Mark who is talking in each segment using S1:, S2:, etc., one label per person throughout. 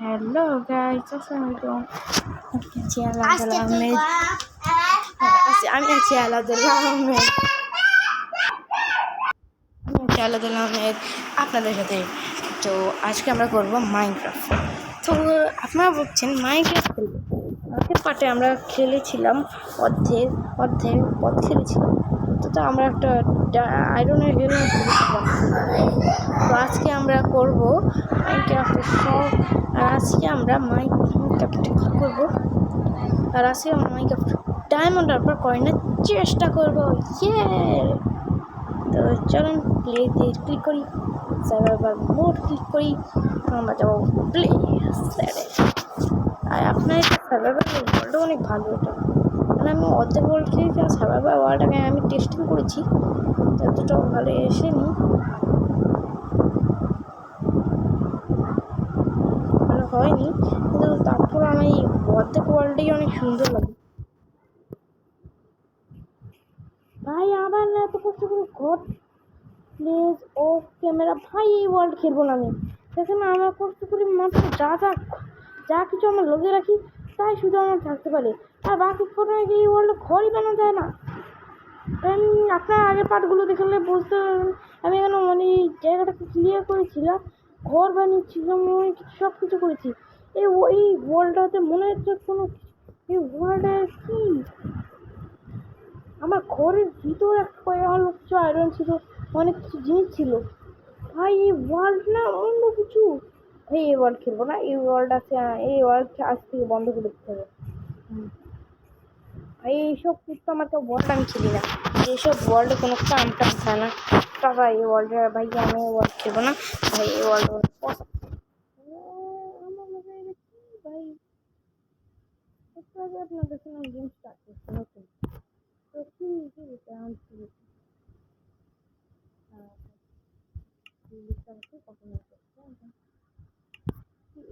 S1: Hello guys, আসসালামু আলাইকুম। আমি আছি আলাদুল্লাহ আহমেদ। আপনাদের সাথে। তো আজকে আমরা করবো মাইনক্রাফট। তো আপনারা বলছেন মাইনক্রাফট খেলবো। আগের পার্টে আমরা খেলেছিলাম পথ খেলেছিলাম। তো আমরা একটা আয়রনের হেলমেট খেলেছিলাম। তো আজকে আমরা করবো মাইনক্রাফটের সব। আর আজকে আমরা মাইনক্রাফটে কী করবো? আর আজকে আমরা মাইনক্রাফট ডায়মন্ড আরবার করার চেষ্টা করবো। তো চলুন প্লেতে ক্লিক করি, সার্ভাইভাল মোড ক্লিক করি, আমরা যাবো প্লে স্যারে। আর আপনার সার্ভাইভাল ওয়ার্ল্ডটা অনেক ভালো। এটা মানে আমি অর্ধেক ওয়ার্ল্ড খেয়েছি, আর সার্ভাইভাল ওয়ার্ল্ডটাকে আমি টেস্টিং করেছি, এতটাও ভালো এসেনি, ভালো হয়নি, কিন্তু তারপর আমার এই অর্ধেক ওয়ার্ল্ডটাই অনেক সুন্দর লাগে। ভাই আবার না এত কষ্ট করে ঘর প্লেস ও ক্যামেরা, ভাই এই ওয়ার্ল্ড খেলবো না আমি। সেখানে আমার কষ্ট করি মাত্র যা কিছু আমার লগে রাখি তাই শুধু আমার থাকতে পারে, আর বাকি ফোনে এই ওয়ার্ল্ডে ঘরই বানানো যায় না। আপনার আগের পার্টগুলো দেখলে বুঝতে পারবেন আমি এখানে অনেক জায়গাটাকে ক্লিয়ার করেছিলাম, ঘর বানিয়েছিলাম, অনেক কিছু সব কিছু করেছি। এই ওয়ার্ল্ডটাতে মনে হচ্ছে কোনো এই ওয়ার্ল্ডে কি আমার ঘরের ভিতরে একটা কিছু আয়রন ছিল, অনেক কিছু জিনিস ছিল। ভাই এই ওয়ার্ল্ড না অন্য কিছু। ভাই এই ওয়ার্ল্ড খেলবো না, এই ওয়ার্ল্ড আছে, এই ওয়ার্ল্ড আজ থেকে বন্ধ করে দিতে হবে। ভাই এইসব কিন্তু আমার তো ওয়ার্ল্ড আমি খেলি না, এইসব ওয়ার্ল্ডে কোনো কাম টাম চায় না। টাকা এই ওয়ার্ল্ডে ভাই আমি এই ওয়ার্ল্ড খেলবো না। ভাই এই ওয়ার্ল্ড আমার মনে হয় কি ভাই, একটু আগে আপনার দেখলাম গেম স্টার্ট করছে নতুন। তো কি কখনো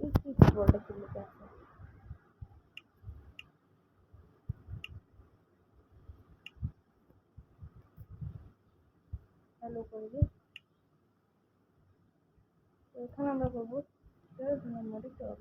S1: এই কি ওয়ার্ল্ডে খেলতে আছে হ্যালো করবে। তো এখানে আমরা করবো নম্বরে চল।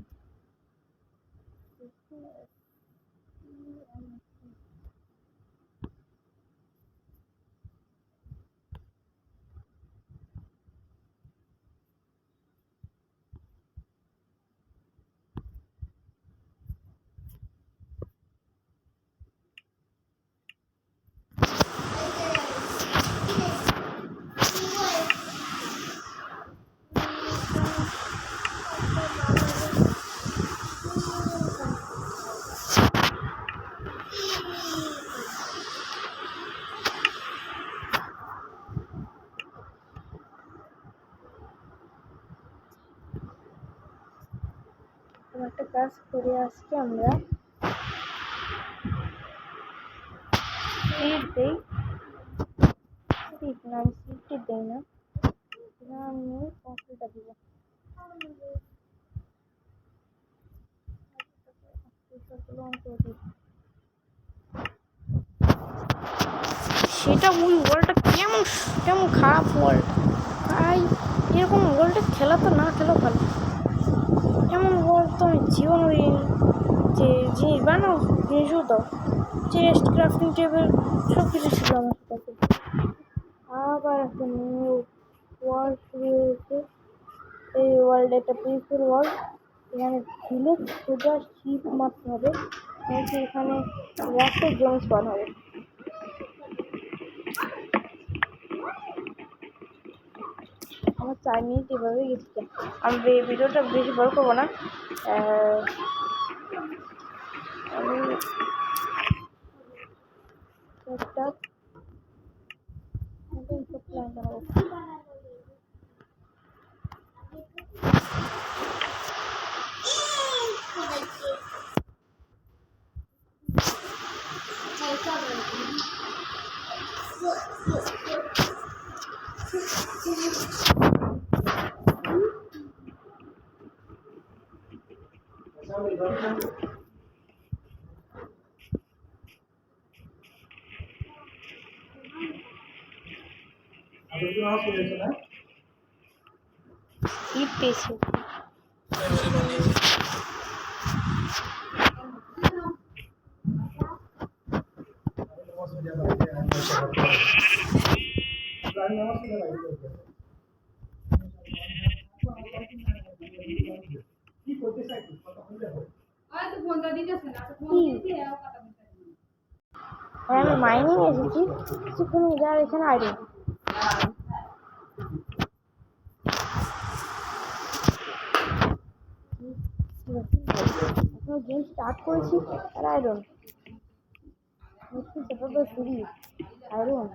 S1: একটা কাজ করে আজকে আমরা সিট দেই, সিট না আমি সিটটি দেই না, আমি কফিটা দিব। সেটা ওই ওয়ার্ল্ডটা কেমন কেমন খারাপ ওয়ার্ল্ড ভাই, এরকম ওয়ার্ল্ডে খেলা তো না খেলেও ভালো। এমন ওয়ার্ল্ড তো আমি জীবন যে জিনিস বানাও জিনিসও দাও, চেস্ট ক্রাফটিং টেবিল সব কিছু ছিল আমার কাছে। আবার একটা নিউ ওয়ার্ল্ড শুরু হয়েছে। এই ওয়ার্ল্ড একটা পিসফুল ওয়ার্ল্ড, এখানে ভিলেজ সোজা শিপ মারতে হবে, এখানে রাস্তায় জমি স্পন হবে। আমার 4 মিনিট এভাবে গেছে। আমি ভিডিওটা বেশি বড় করবো না, আমি একটা প্ল্যান বানাবো। পেয়েছি আমি মাইনিং এসেছি কিছুক্ষণ যার এখানে আইডি গেম স্টার্ট করেছি আর আইরন সেটা শুরি iron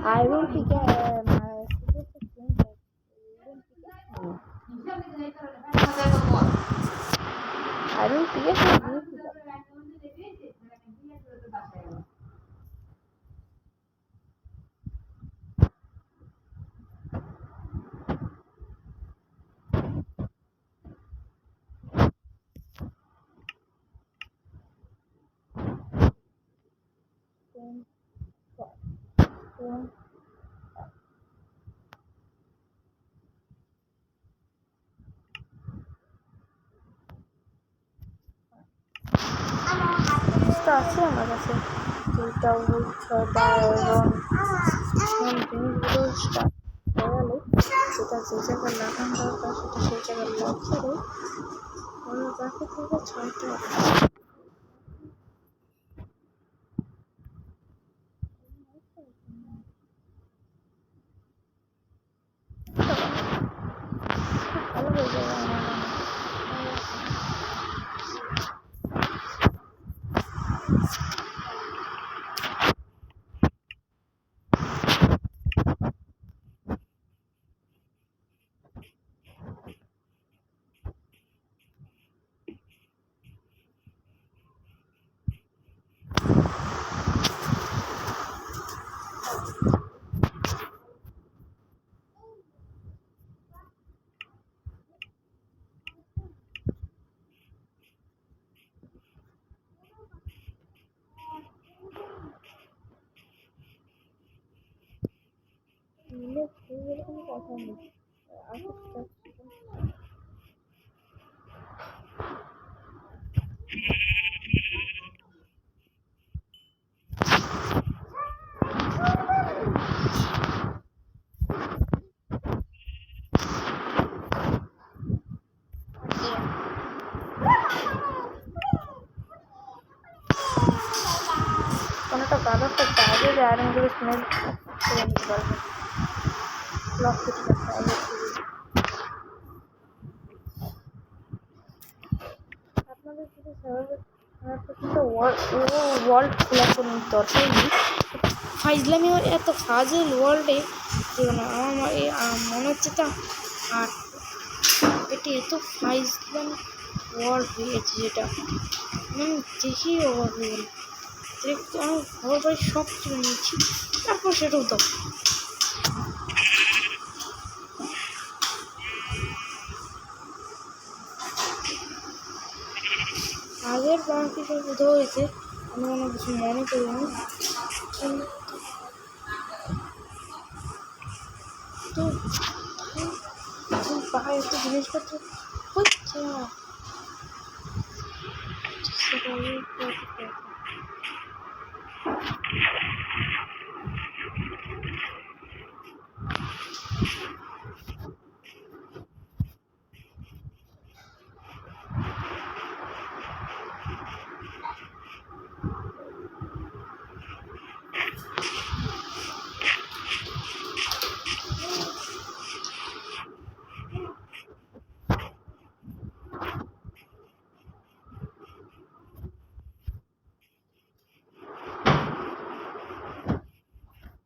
S1: iron pick iron pick আছে আমার কাছে দুইটা ছয়টা জিনিসগুলো স্টার্ট করালে সেটা যে জায়গায় লাগানো দরকার সেটা সেই জায়গায় লাগিয়ে আমার বাকি থেকে 6টা ভালো হয়ে যাবে আমার কোনো কথা নেই কোনোটা গাদার করতে আগে যে আয়রনগুলো স্মেল করে নিতে পারবে লক করতে পারবে আপনাদের যদি ওয়ার্ল্ড খোলা কোনো দরকার নেই ফাইজলামি এত ফাজল ওয়ার্ল্ডে আমার মনে হচ্ছে তা আর এটি এত ফাইজলামি ওয়ার্ল্ড হয়ে গেছে যেটা মানে দেখি অবাক হয়ে গেল দেখতে আমার ঘর বাড়ি সব কিছু নিয়েছি তারপর সেটাও তো আগের বাকি সব কোথাও হয়েছে আমি কোনো কিছু মনে করিনি তো পাহাড়ে একটু জিনিসপত্র হচ্ছে না সেটা